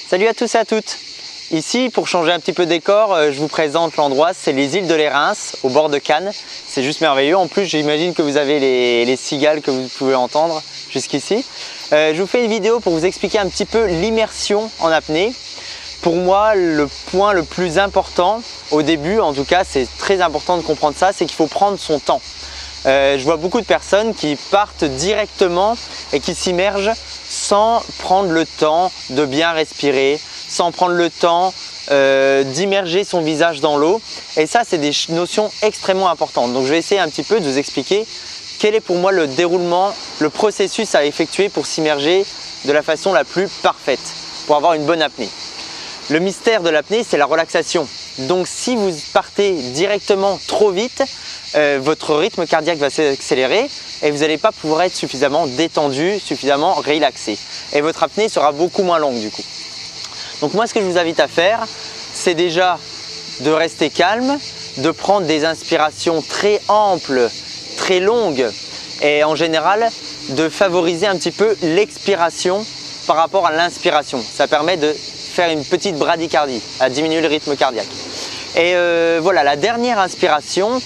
Salut à tous et à toutes. Ici, pour changer un petit peu de décor, je vous présente l'endroit, c'est les îles de l'Érins, au bord de Cannes. C'est juste merveilleux. En plus, j'imagine que vous avez les cigales que vous pouvez entendre jusqu'ici. Je vous fais une vidéo pour vous expliquer un petit peu l'immersion en apnée. Pour moi, le point le plus important, au début en tout cas, c'est très important de comprendre ça, c'est qu'il faut prendre son temps. Je vois beaucoup de personnes qui partent directement et qui s'immergent sans prendre le temps de bien respirer, sans prendre le temps d'immerger son visage dans l'eau. Et ça, c'est des notions extrêmement importantes. Donc je vais essayer un petit peu de vous expliquer quel est pour moi le déroulement, le processus à effectuer pour s'immerger de la façon la plus parfaite, pour avoir une bonne apnée. Le mystère de l'apnée, c'est la relaxation. Donc si vous partez directement trop vite, votre rythme cardiaque va s'accélérer et vous n'allez pas pouvoir être suffisamment détendu, suffisamment relaxé. Et votre apnée sera beaucoup moins longue du coup. Donc moi, ce que je vous invite à faire, c'est déjà de rester calme, de prendre des inspirations très amples, très longues et en général, de favoriser un petit peu l'expiration par rapport à l'inspiration. Ça permet de faire une petite bradycardie, à diminuer le rythme cardiaque. Et voilà, la dernière inspiration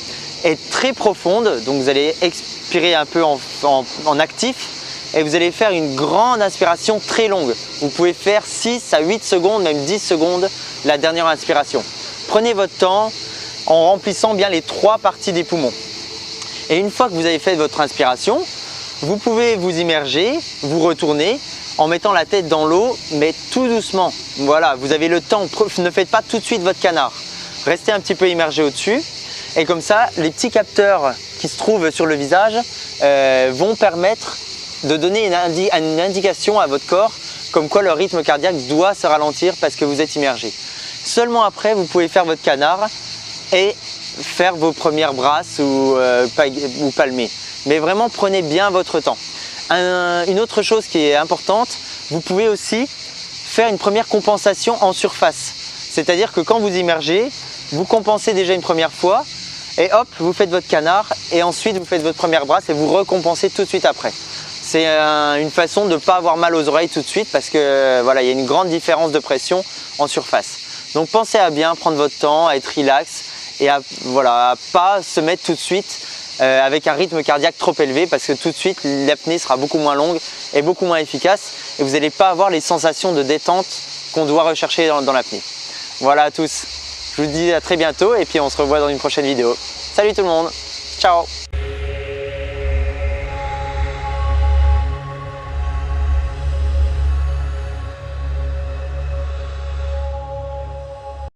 est très profonde, donc vous allez expirer un peu en actif et vous allez faire une grande inspiration très longue. Vous pouvez faire 6 à 8 secondes, même 10 secondes la dernière inspiration. Prenez votre temps en remplissant bien les 3 parties des poumons. Et une fois que vous avez fait votre inspiration, vous pouvez vous immerger, vous retourner en mettant la tête dans l'eau, mais tout doucement. Voilà, vous avez le temps, ne faites pas tout de suite votre canard. Restez un petit peu immergé au-dessus. Et comme ça, les petits capteurs qui se trouvent sur le visage vont permettre de donner une indication à votre corps comme quoi le rythme cardiaque doit se ralentir parce que vous êtes immergé. Seulement après, vous pouvez faire votre canard et faire vos premières brasses ou palmer. Mais vraiment, prenez bien votre temps. Une autre chose qui est importante, vous pouvez aussi faire une première compensation en surface. C'est-à-dire que quand vous immergez, vous compensez déjà une première fois et hop, vous faites votre canard et ensuite vous faites votre première brasse et vous recompensez tout de suite après. C'est une façon de ne pas avoir mal aux oreilles tout de suite parce que voilà, il y a une grande différence de pression en surface. Donc pensez à bien prendre votre temps, à être relax et à pas se mettre tout de suite avec un rythme cardiaque trop élevé parce que tout de suite l'apnée sera beaucoup moins longue et beaucoup moins efficace et vous n'allez pas avoir les sensations de détente qu'on doit rechercher dans l'apnée. Voilà à tous. Je vous dis à très bientôt et puis on se revoit dans une prochaine vidéo. Salut tout le monde, ciao!